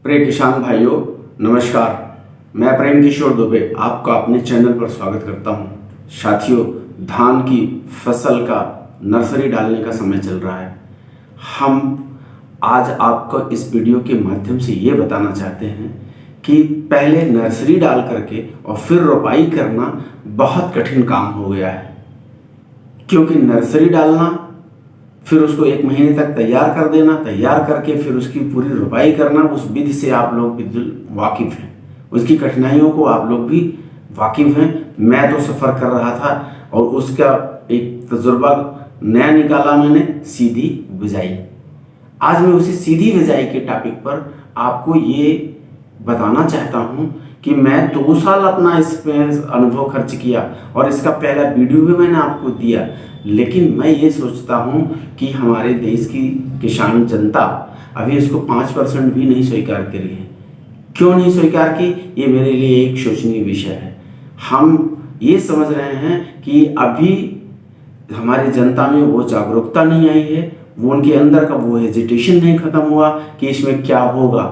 प्रिय किसान भाइयों, नमस्कार। मैं प्रेम किशोर दुबे आपका अपने चैनल पर स्वागत करता हूं। साथियों, धान की फसल का नर्सरी डालने का समय चल रहा है। हम आज आपको इस वीडियो के माध्यम से ये बताना चाहते हैं कि पहले नर्सरी डाल करके और फिर रोपाई करना बहुत कठिन काम हो गया है, क्योंकि नर्सरी डालना, फिर उसको 1 महीने तक तैयार कर देना, तैयार करके फिर उसकी पूरी रोपाई करना, उस विधि से आप लोग बिल्कुल वाकिफ़ हैं। उसकी कठिनाइयों को आप लोग भी वाकिफ़ हैं। मैं तो सफ़र कर रहा था और उसका एक तजुर्बा नया निकाला मैंने, सीधी बिजाई। आज मैं उसी सीधी बिजाई के टॉपिक पर आपको ये बताना चाहता हूँ कि मैं 2 साल अपना इसमें अनुभव खर्च किया और इसका पहला वीडियो भी मैंने आपको दिया, लेकिन मैं ये सोचता हूँ कि हमारे देश की किसान जनता अभी इसको 5% भी नहीं स्वीकार करी है। क्यों नहीं स्वीकार की, ये मेरे लिए एक सोचनीय विषय है। हम ये समझ रहे हैं कि अभी हमारी जनता में वो जागरूकता नहीं आई है, वो उनके अंदर का वो हेजिटेशन नहीं खत्म हुआ कि इसमें क्या होगा,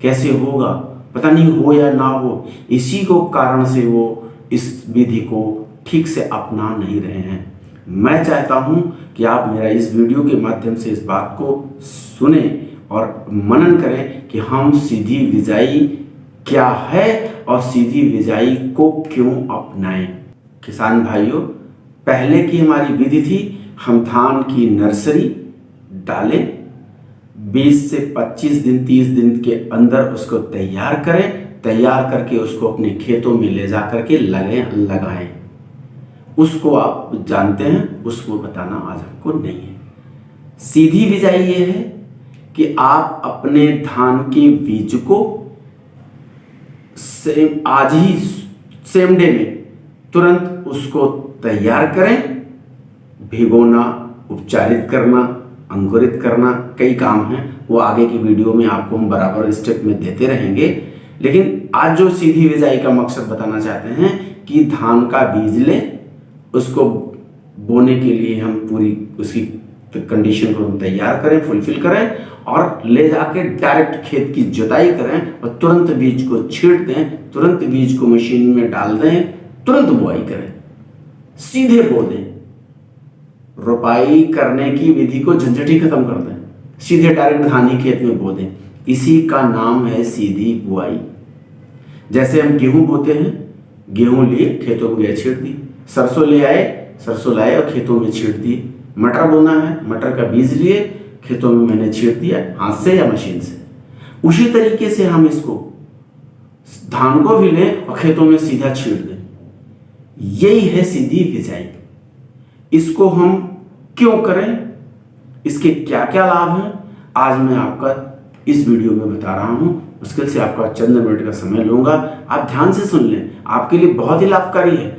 कैसे होगा, पता नहीं हो या ना हो। इसी को कारण से वो इस विधि को ठीक से अपना नहीं रहे हैं। मैं चाहता हूं कि आप मेरा इस वीडियो के माध्यम से इस बात को सुने और मनन करें कि हम सीधी बिजाई क्या है और सीधी बिजाई को क्यों अपनाएं। किसान भाइयों, पहले की हमारी विधि थी, हम धान की नर्सरी डालें, 20 से 25 दिन 30 दिन के अंदर उसको तैयार करें, तैयार करके उसको अपने खेतों में ले जा करके लगाएं। उसको आप जानते हैं, उसको बताना आज हमको नहीं है। सीधी बिजाई ये है कि आप अपने धान के बीज को आज ही सेम डे में तुरंत उसको तैयार करें। भिगोना, उपचारित करना, अंकुरित करना, कई काम हैं, वो आगे की वीडियो में आपको हम बराबर स्टेप में देते रहेंगे। लेकिन आज जो सीधी बिजाई का मकसद बताना चाहते हैं कि धान का बीज लें, उसको बोने के लिए हम पूरी उसकी कंडीशन को हम तैयार करें, फुलफिल करें और ले जाके डायरेक्ट खेत की जुताई करें और तुरंत बीज को छींट दें, तुरंत बीज को मशीन में डाल दें, तुरंत बुआई करें, सीधे बो दें। रोपाई करने की विधि को झंझट ही खत्म कर दें, सीधे डायरेक्ट धान ही खेत में बो दें। इसी का नाम है सीधी बुआई। जैसे हम गेहूं बोते हैं, गेहूं लिए खेतों में छींट दी, सरसों ले आए, सरसों लाए और खेतों में छींट दिए। मटर बोना है, मटर का बीज लिए खेतों में मैंने छींट दिया, हाथ से या मशीन से। उसी तरीके से हम इसको धान को भी लें और खेतों में सीधा छींट दें। यही है सीधी बिजाई। इसको हम क्यों करें, इसके क्या क्या लाभ हैं, आज मैं आपका इस वीडियो में बता रहा हूं। मुश्किल से आपका चंद मिनट का समय लूंगा, आप ध्यान से सुन लें, आपके लिए बहुत ही लाभकारी है।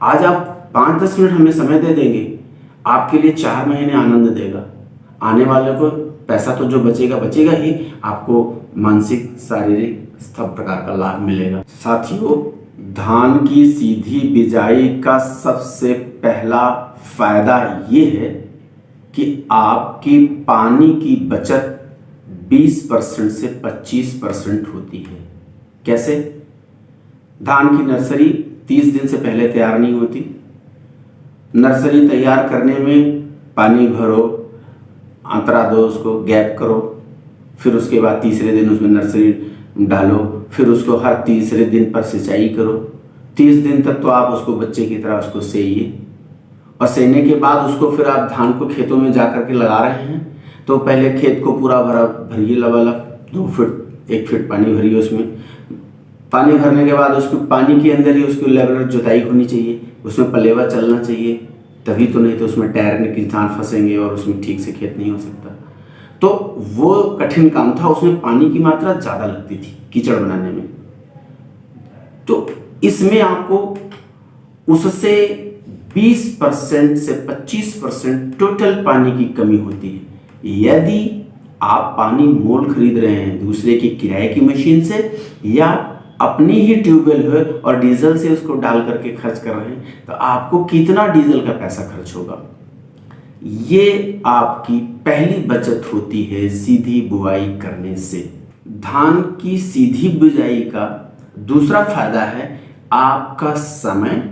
आज आप 5-10 मिनट हमें समय दे देंगे, आपके लिए 4 महीने आनंद देगा। आने वाले को पैसा तो जो बचेगा बचेगा ही, आपको मानसिक, शारीरिक सब प्रकार का लाभ मिलेगा। साथियों, धान की सीधी बिजाई का सबसे पहला फायदा ये है कि आपकी पानी की बचत 20% से 25% होती है। कैसे? धान की नर्सरी 30 दिन से पहले तैयार नहीं होती। नर्सरी तैयार करने में पानी भरो, अंतरा दो, उसको गैप करो, फिर उसके बाद तीसरे दिन उसमें नर्सरी डालो, फिर उसको हर तीसरे दिन पर सिंचाई करो। 30 दिन तक तो आप उसको बच्चे की तरह उसको सेइए और सेने के बाद उसको फिर आप धान को खेतों में जा करके लगा रहे हैं तो पहले खेत को पूरा भरिए, लबालब 2 फीट 1 फीट पानी भरिए। उसमें पानी भरने के बाद उसको पानी के अंदर ही उसकी लेवल जुताई होनी चाहिए, उसमें पलेवा चलना चाहिए, तभी तो, नहीं तो उसमें टायर के किसान फंसेंगे और उसमें ठीक से खेत नहीं हो सकता। तो वो कठिन काम था, उसमें पानी की मात्रा ज़्यादा लगती थी कीचड़ बनाने में। तो इसमें आपको उससे 20% से 25% टोटल पानी की कमी होती है। यदि आप पानी मोल खरीद रहे हैं दूसरे की किराए की मशीन से या अपनी ही ट्यूबवेल है और डीजल से उसको डाल करके खर्च कर रहे हैं, तो आपको कितना डीजल का पैसा खर्च होगा। ये आपकी पहली बचत होती है सीधी बुआई करने से। धान की सीधी बिजाई का दूसरा फायदा है आपका समय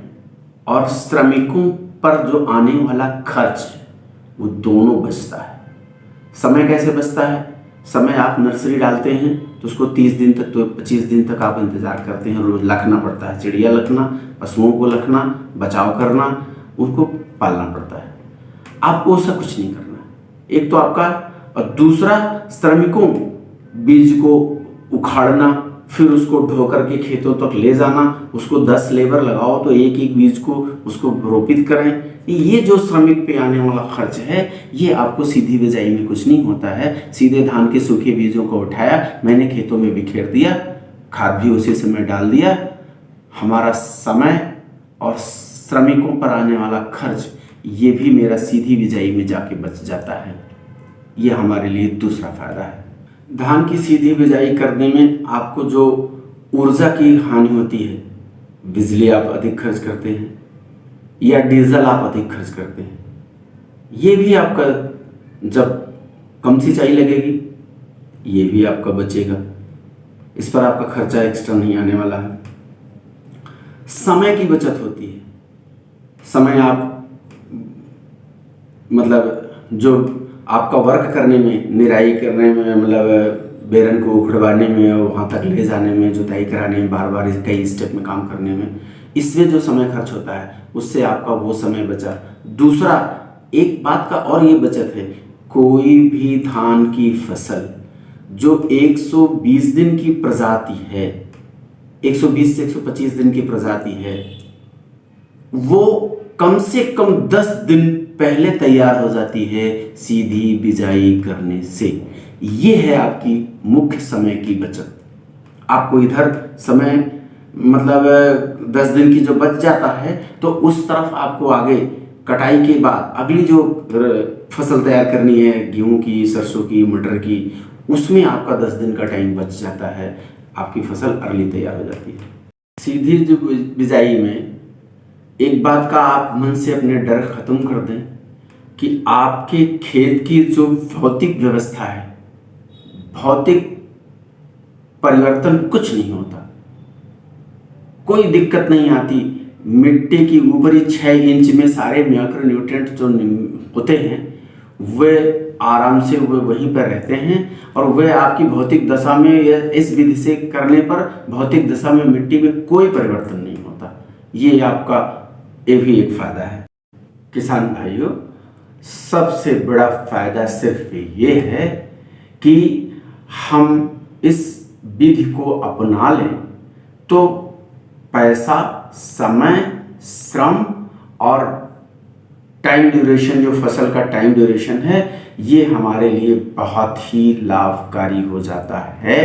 और श्रमिकों पर जो आने वाला खर्च है वो दोनों बचता है। समय कैसे बचता है? समय आप नर्सरी डालते हैं तो उसको 30 दिन तक तो 25 दिन तक आप इंतज़ार करते हैं, रोज़ रखना पड़ता है, चिड़िया रखना, पशुओं को रखना, बचाव करना, उनको पालना पड़ता है। आपको उसका कुछ नहीं करना है, एक तो आपका, और दूसरा श्रमिकों बीज को उखाड़ना, फिर उसको ढो करके खेतों तक ले जाना, उसको 10 लेबर लगाओ तो एक एक बीज को उसको रोपित करें। ये जो श्रमिक पे आने वाला खर्च है ये आपको सीधी बिजाई में कुछ नहीं होता है। सीधे धान के सूखे बीजों को उठाया, मैंने खेतों में बिखेर दिया, खाद भी उसी समय डाल दिया, हमारा समय और श्रमिकों पर आने वाला खर्च ये भी मेरा सीधी बिजाई में जाके बच जाता है। ये हमारे लिए दूसरा फायदा है। धान की सीधी बिजाई करने में आपको जो ऊर्जा की हानि होती है, बिजली आप अधिक खर्च करते हैं या डीजल आप अधिक खर्च करते हैं, ये भी आपका जब कम सिंचाई लगेगी ये भी आपका बचेगा, इस पर आपका खर्चा एक्स्ट्रा नहीं आने वाला है। समय की बचत होती है। समय आप मतलब जो आपका वर्क करने में, निराई करने में, मतलब बेरन को उखड़वाने में, वहाँ तक ले जाने में, जुताई कराने में, बार बार कई स्टेप में काम करने में, इसमें जो समय खर्च होता है उससे आपका वो समय बचा। दूसरा एक बात का और ये बचत है, कोई भी धान की फसल जो 120 दिन की प्रजाति है, 120 से 125 दिन की प्रजाति है, वो कम से कम 10 दिन पहले तैयार हो जाती है सीधी बिजाई करने से। ये है आपकी मुख्य समय की बचत। आपको इधर समय मतलब 10 दिन की जो बच जाता है तो उस तरफ आपको आगे कटाई के बाद अगली जो फसल तैयार करनी है, गेहूं की, सरसों की, मटर की, उसमें आपका 10 दिन का टाइम बच जाता है, आपकी फसल अर्ली तैयार हो जाती है। सीधी जो बिजाई में एक बात का आप मन से अपने डर खत्म कर दें कि आपके खेत की जो भौतिक व्यवस्था है, भौतिक परिवर्तन कुछ नहीं होता, कोई दिक्कत नहीं आती। मिट्टी की ऊपरी 6 इंच में सारे माइक्रो न्यूट्रिएंट जो होते हैं वे आराम से वे वहीं पर रहते हैं और वे आपकी भौतिक दशा में, इस विधि से करने पर भौतिक दशा में मिट्टी में कोई परिवर्तन नहीं होता। ये आपका ये भी एक फायदा है। किसान भाइयों, सबसे बड़ा फायदा सिर्फ ये है कि हम इस विधि को अपना लें तो पैसा, समय, श्रम और टाइम ड्यूरेशन, जो फसल का टाइम ड्यूरेशन है, ये हमारे लिए बहुत ही लाभकारी हो जाता है।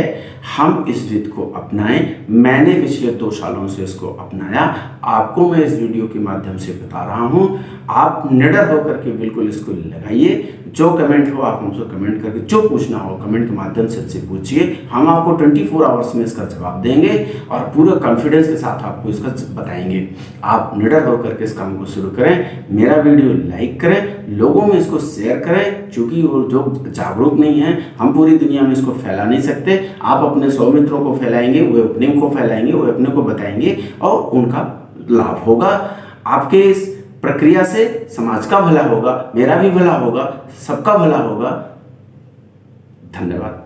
हम इस विधि को अपनाएं। मैंने पिछले 2 सालों से इसको अपनाया, आपको मैं इस वीडियो के माध्यम से बता रहा हूँ। आप निडर होकर के बिल्कुल इसको लगाइए। जो कमेंट हो आप हमसे कमेंट करके, जो पूछना हो कमेंट के माध्यम से पूछिए, हम आपको 24 आवर्स में इसका जवाब देंगे और पूरे कॉन्फिडेंस के साथ आपको इसका बताएंगे। आप निडर होकर के इस काम को शुरू करें। मेरा वीडियो लाइक करें, लोगों में इसको शेयर करें, क्योंकि वो जो जागरूक नहीं है, हम पूरी दुनिया में इसको फैला नहीं सकते। आप अपने 100 मित्रों को फैलाएंगे, वो अपने को फैलाएंगे, वो अपने को बताएंगे और उनका लाभ होगा। आपके इस प्रक्रिया से समाज का भला होगा, मेरा भी भला होगा, सबका भला होगा। धन्यवाद।